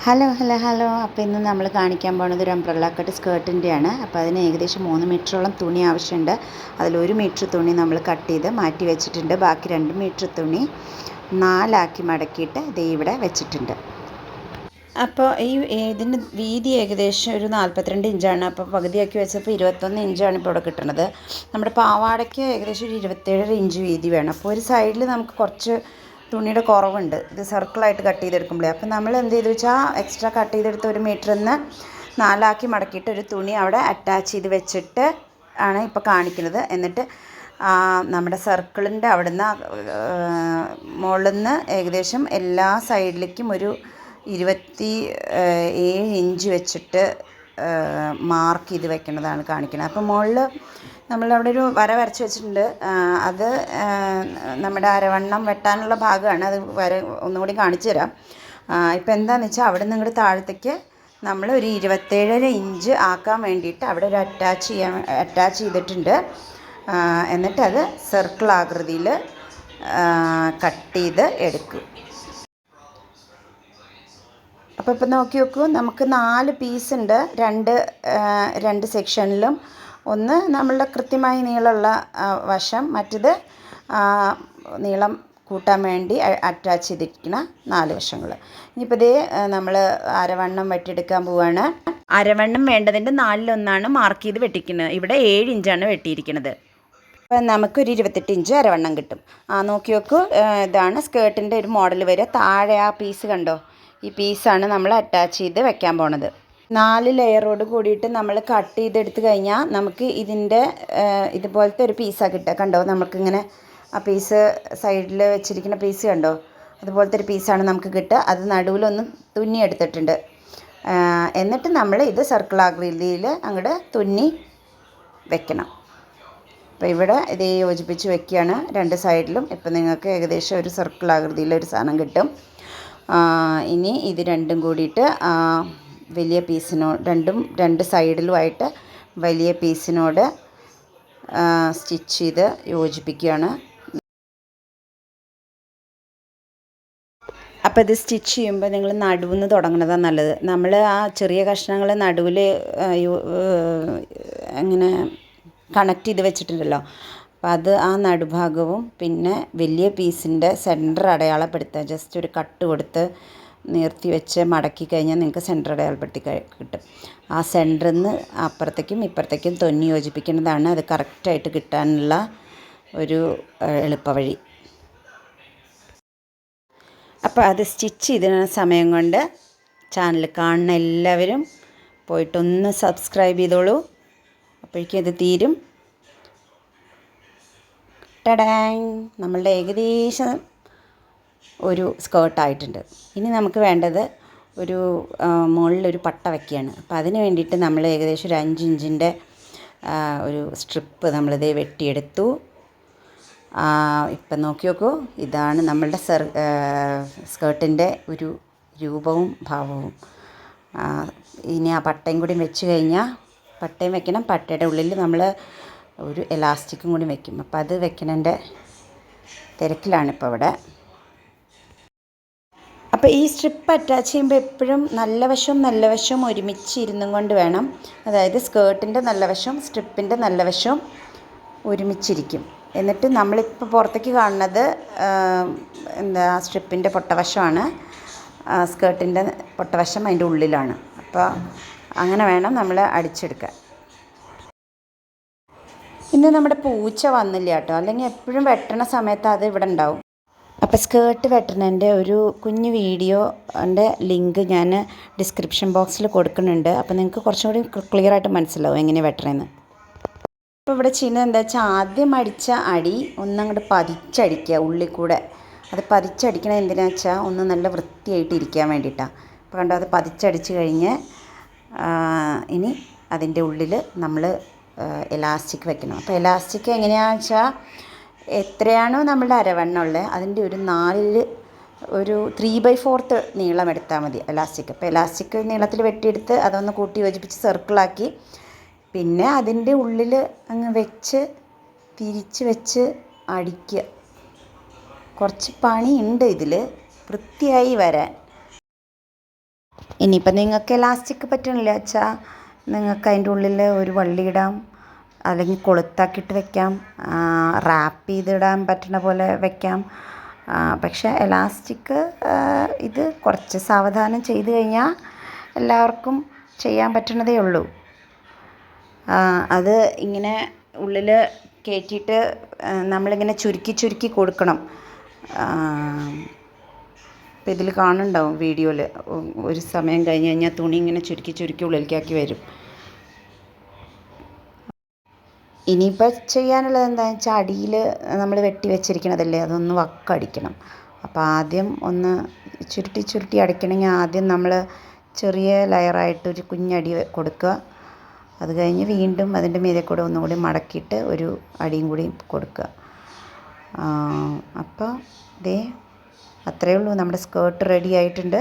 Hello hello hello അപ്പോൾ ഇന്ന് നമ്മൾ കാണിക്കാൻ പോകുന്നത് ഒരു അംബ്രല്ല കട്ട് സ്കേർട്ടിൻ്റെയാണ്. അപ്പോൾ അതിന് ഏകദേശം 3 മീറ്ററോളം തുണി ആവശ്യമുണ്ട്. അതിൽ 1 മീറ്റർ തുണി നമ്മൾ കട്ട് ചെയ്ത് മാറ്റി വെച്ചിട്ടുണ്ട്. ബാക്കി 2 മീറ്റർ തുണി 4 മടക്കിയിട്ട് ദേ ഇവിടെ വെച്ചിട്ടുണ്ട്. അപ്പോൾ ഇതിൻ്റെ വീതി ഏകദേശം ഒരു 42 ഇഞ്ചാണ്. അപ്പോൾ പകുതിയാക്കി വെച്ചപ്പോൾ 21 ഇഞ്ചാണ് ഇപ്പോൾ ഇവിടെ കിട്ടുന്നത്. നമ്മുടെ പാവാടയ്ക്ക് ഏകദേശം ഒരു 27 ഇഞ്ച് വീതി വേണം. അപ്പോൾ ഒരു സൈഡിൽ നമുക്ക് കുറച്ച് തുണിയുടെ കുറവുണ്ട്. ഇത് സർക്കിളായിട്ട് കട്ട് ചെയ്തെടുക്കുമ്പോഴേ അപ്പോൾ നമ്മൾ എന്ത് ചെയ്തു വെച്ചാൽ എക്സ്ട്രാ കട്ട് ചെയ്തെടുത്ത് 1 മീറ്ററിൽ നിന്ന് 4 മടക്കിയിട്ട് ഒരു തുണി അവിടെ അറ്റാച്ച് ചെയ്ത് വെച്ചിട്ട് ആണ് ഇപ്പോൾ കാണിക്കുന്നത്. എന്നിട്ട് നമ്മുടെ സർക്കിളിൻ്റെ അവിടുന്ന് മുകളിൽ നിന്ന് ഏകദേശം എല്ലാ സൈഡിലേക്കും ഒരു 27 ഇഞ്ച് വെച്ചിട്ട് മാർക്ക് ചെയ്ത് വെക്കുന്നതാണ് കാണിക്കുന്നത്. അപ്പോൾ മുകളിൽ നമ്മളവിടെ ഒരു വര വരച്ച് വെച്ചിട്ടുണ്ട്. അത് നമ്മുടെ അരവണ്ണം വെട്ടാനുള്ള ഭാഗമാണ്. അത് ഒന്നുകൂടി കാണിച്ചു തരാം. ഇപ്പോൾ എന്താണെന്ന് വെച്ചാൽ അവിടെ നിന്ന് ഇങ്ങോട്ട് താഴത്തേക്ക് നമ്മൾ ഒരു 27 ഇഞ്ച് ആക്കാൻ വേണ്ടിയിട്ട് അവിടെ ഒരു അറ്റാച്ച് ചെയ്തിട്ടുണ്ട്. എന്നിട്ട് അത് സർക്കിൾ ആകൃതിയിൽ കട്ട് ചെയ്ത് എടുക്കും. അപ്പോൾ ഇപ്പോൾ നോക്കി നോക്കൂ, നമുക്ക് 4 പീസുണ്ട് രണ്ട് സെക്ഷനിലും. ഒന്ന് നമ്മളുടെ കൃത്യമായി നീളമുള്ള വശം, മറ്റത് നീളം കൂട്ടാൻ വേണ്ടി അറ്റാച്ച് ചെയ്തിരിക്കുന്ന 4 വശങ്ങൾ. ഇനിയിപ്പോൾ ഇതേ നമ്മൾ അരവണ്ണം വെട്ടിയെടുക്കാൻ പോവുകയാണ്. അരവണ്ണം വേണ്ടതിൻ്റെ 4/1 മാർക്ക് ചെയ്ത് വെട്ടിക്കുന്നത്. ഇവിടെ 7 ഇഞ്ചാണ് വെട്ടിയിരിക്കുന്നത്. അപ്പം നമുക്കൊരു 28 ഇഞ്ച് അരവണ്ണം കിട്ടും. നോക്കി നോക്കൂ, ഇതാണ് സ്കേർട്ടിൻ്റെ ഒരു മോഡൽ വരിക. താഴെ ആ പീസ് കണ്ടോ, ഈ പീസാണ് നമ്മൾ അറ്റാച്ച് ചെയ്ത് വെക്കാൻ പോണത്. 4 ലെയറോട് കൂടിയിട്ട് നമ്മൾ കട്ട് ചെയ്തെടുത്ത് കഴിഞ്ഞാൽ നമുക്ക് ഇതിൻ്റെ ഇതുപോലത്തെ ഒരു പീസാണ് കിട്ടുക. കണ്ടോ, നമുക്കിങ്ങനെ ആ പീസ് സൈഡിൽ വെച്ചിരിക്കുന്ന പീസ് കണ്ടോ, അതുപോലത്തെ ഒരു പീസാണ് നമുക്ക് കിട്ടുക. അത് നടുവിലൊന്ന് തുന്നിയെടുത്തിട്ടുണ്ട്. എന്നിട്ട് നമ്മൾ ഇത് സർക്കിൾ ആകൃതിയിൽ അങ്ങോട്ട് തുന്നി വെക്കണം. അപ്പോൾ ഇവിടെ ഇത് യോജിപ്പിച്ച് വെക്കുകയാണ് 2 സൈഡിലും. ഇപ്പം നിങ്ങൾക്ക് ഏകദേശം ഒരു സർക്കിൾ ആകൃതിയിലൊരു സാധനം കിട്ടും. ഇനി ഇത് രണ്ടും കൂടിയിട്ട് വലിയ പീസിനോട് 2 സൈഡിലുമായിട്ട് വലിയ പീസിനോട് സ്റ്റിച്ച് ചെയ്ത് യോജിപ്പിക്കുകയാണ്. അപ്പോൾ ഇത് സ്റ്റിച്ച് ചെയ്യുമ്പോൾ നിങ്ങൾ നടുവിൽ നിന്ന് തുടങ്ങുന്നതാണ് നല്ലത്. നമ്മൾ ആ ചെറിയ കഷ്ണങ്ങൾ നടുവിൽ അങ്ങനെ കണക്ട് ചെയ്ത് വെച്ചിട്ടുണ്ടല്ലോ, അപ്പോൾ അത് ആ നടുഭാഗവും പിന്നെ വലിയ പീസിൻ്റെ സെൻറ്റർ അടയാളപ്പെടുത്തുക. ജസ്റ്റ് ഒരു കട്ട് കൊടുത്ത് നിർത്തി വെച്ച് മടക്കി കഴിഞ്ഞാൽ നിങ്ങൾക്ക് സെൻറ്റർ അടയാളപ്പെടുത്തി കിട്ടും. ആ സെൻറ്ററിൽ നിന്ന് അപ്പുറത്തേക്കും ഇപ്പുറത്തേക്കും തൊന്നി യോജിപ്പിക്കുന്നതാണ് അത് കറക്റ്റായിട്ട് കിട്ടാനുള്ള ഒരു എളുപ്പവഴി. അപ്പോൾ അത് സ്റ്റിച്ച് ചെയ്തിരുന്ന സമയം കൊണ്ട് ചാനൽ കാണുന്ന എല്ലാവരും പോയിട്ടൊന്ന് സബ്സ്ക്രൈബ് ചെയ്തോളൂ. അപ്പോഴേക്കും ഇത് തീരും. ടടാങ്, നമ്മളുടെ ഏകദേശം ഒരു സ്കേർട്ടായിട്ടുണ്ട്. ഇനി നമുക്ക് വേണ്ടത് ഒരു മുകളിലൊരു പട്ട വയ്ക്കുകയാണ്. അപ്പോൾ അതിന് വേണ്ടിയിട്ട് നമ്മൾ ഏകദേശം ഒരു 5 ഇഞ്ചിൻ്റെ ഒരു സ്ട്രിപ്പ് നമ്മളിത് വെട്ടിയെടുത്തു. ഇപ്പം നോക്കി നോക്കൂ, ഇതാണ് നമ്മളുടെ സ്കേർട്ടിൻ്റെ ഒരു രൂപവും ഭാവവും. ഇനി ആ പട്ടയും കൂടി വെച്ച് കഴിഞ്ഞാൽ, പട്ടയും വെക്കണം, പട്ടയുടെ ഉള്ളിൽ നമ്മൾ ഒരു എലാസ്റ്റിക്കും കൂടി വെക്കും. അപ്പോൾ അത് വെക്കണതിൻ്റെ തിരക്കിലാണിപ്പോൾ ഇവിടെ. അപ്പോൾ ഈ സ്ട്രിപ്പ് അറ്റാച്ച് ചെയ്യുമ്പോൾ എപ്പോഴും നല്ല വശവും ഒരുമിച്ച് ഇരുന്നും കൊണ്ട് വേണം. അതായത് സ്കേർട്ടിൻ്റെ നല്ല വശവും സ്ട്രിപ്പിൻ്റെ നല്ല വശവും ഒരുമിച്ചിരിക്കും. എന്നിട്ട് നമ്മളിപ്പോൾ പുറത്തേക്ക് കാണുന്നത് സ്ട്രിപ്പിൻ്റെ പൊട്ടവശമാണ്, സ്കേർട്ടിൻ്റെ പൊട്ടവശം അതിൻ്റെ ഉള്ളിലാണ്. അപ്പോൾ അങ്ങനെ വേണം നമ്മൾ അടിച്ചെടുക്കാൻ. ഇന്ന് നമ്മുടെ പൂച്ച വന്നില്ല കേട്ടോ, അല്ലെങ്കിൽ എപ്പോഴും വെട്ടണ സമയത്ത് അത് ഇവിടെ ഉണ്ടാവും. അപ്പോൾ സ്കേർട്ട് വെട്ടണതിൻ്റെ ഒരു കുഞ്ഞു വീഡിയോൻ്റെ ലിങ്ക് ഞാൻ ഡിസ്ക്രിപ്ഷൻ ബോക്സിൽ കൊടുക്കുന്നുണ്ട്. അപ്പോൾ നിങ്ങൾക്ക് കുറച്ചും കൂടി ക്ലിയറായിട്ട് മനസ്സിലാവും എങ്ങനെ വെട്ടണമെന്ന്. അപ്പോൾ ഇവിടെ ചെയ്യുന്നത് എന്താ വെച്ചാൽ, ആദ്യം അടിച്ച അടി ഒന്നങ്ങോട്ട് പതിച്ചടിക്കുക ഉള്ളിൽ കൂടെ. അത് പതിച്ചടിക്കണത് എന്തിനാണെന്ന് വെച്ചാൽ ഒന്ന് നല്ല വൃത്തിയായിട്ട് ഇരിക്കാൻ വേണ്ടിയിട്ടാണ്. അപ്പോൾ കണ്ടോ, അത് പതിച്ചടിച്ച് കഴിഞ്ഞ് ഇനി അതിൻ്റെ ഉള്ളിൽ നമ്മൾ എലാസ്റ്റിക് വെക്കണം. അപ്പോൾ എലാസ്റ്റിക് എങ്ങനെയാണെന്ന് വെച്ചാൽ, എത്രയാണോ നമ്മളുടെ അരവണ്ണം ഉള്ളത് അതിൻ്റെ ഒരു 3/4 നീളം എടുത്താൽ മതി എലാസ്റ്റിക്. അപ്പോൾ എലാസ്റ്റിക് നീളത്തിൽ വെട്ടിയെടുത്ത് അതൊന്ന് കൂട്ടി യോജിപ്പിച്ച് സർക്കിളാക്കി പിന്നെ അതിൻ്റെ ഉള്ളിൽ അങ്ങ് വെച്ച് തിരിച്ച് വെച്ച് അടിക്കുക. കുറച്ച് പണിയുണ്ട് ഇതിൽ വൃത്തിയായി വരാൻ. ഇനിയിപ്പോൾ നിങ്ങൾക്ക് എലാസ്റ്റിക് പറ്റണില്ല വെച്ചാൽ നിങ്ങൾക്ക് അതിൻ്റെ ഉള്ളിൽ ഒരു വള്ളി ഇടാം, അല്ലെങ്കിൽ കൊളുത്താക്കിയിട്ട് വെക്കാം, റാപ്പ് ചെയ്തിടാൻ പറ്റുന്ന പോലെ വെക്കാം. പക്ഷേ എലാസ്റ്റിക് ഇത് കുറച്ച് സാവധാനം ചെയ്ത് കഴിഞ്ഞാൽ എല്ലാവർക്കും ചെയ്യാൻ പറ്റണതേ ഉള്ളൂ. അത് ഇങ്ങനെ ഉള്ളിൽ കയറ്റിയിട്ട് നമ്മളിങ്ങനെ ചുരുക്കി ചുരുക്കി കൊടുക്കണം. ഇപ്പം ഇതിൽ കാണുന്നുണ്ടാവും വീഡിയോയിൽ, ഒരു സമയം കഴിഞ്ഞ് കഴിഞ്ഞാൽ തുണി ഇങ്ങനെ ചുരുക്കി ചുരുക്കി ഉള്ളിലേക്കാക്കി വരും. ഇനിയിപ്പോൾ ചെയ്യാനുള്ളത് എന്താണെന്ന് വെച്ചാൽ അടിയിൽ നമ്മൾ വെട്ടി വെച്ചിരിക്കണതല്ലേ, അതൊന്ന് വക്കടിക്കണം. അപ്പോൾ ആദ്യം ഒന്ന് ചുരുട്ടി ചുരുട്ടി അടിക്കണമെങ്കിൽ ആദ്യം നമ്മൾ ചെറിയ ലെയറായിട്ടൊരു കുഞ്ഞടി കൊടുക്കുക. അത് കഴിഞ്ഞ് വീണ്ടും അതിൻ്റെ മീതെ കൂടെ ഒന്നുകൂടി മടക്കിയിട്ട് ഒരു അടിയും കൂടി കൊടുക്കുക. അപ്പോൾ ദേ അത്രയേ ഉള്ളൂ, നമ്മുടെ സ്കേർട്ട് റെഡി ആയിട്ടുണ്ട്.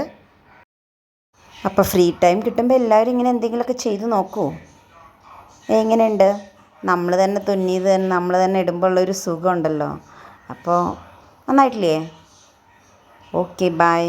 അപ്പോൾ ഫ്രീ ടൈം കിട്ടുമ്പോൾ എല്ലാവരും ഇങ്ങനെ എന്തെങ്കിലുമൊക്കെ ചെയ്ത് നോക്കൂ. എങ്ങനെയുണ്ട്? നമ്മൾ തന്നെ തുന്നിയത് തന്നെ നമ്മൾ തന്നെ ഇടുമ്പോൾ ഉള്ളൊരു സുഖമുണ്ടല്ലോ. അപ്പോൾ നന്നായിട്ടില്ലേ? Okay, by.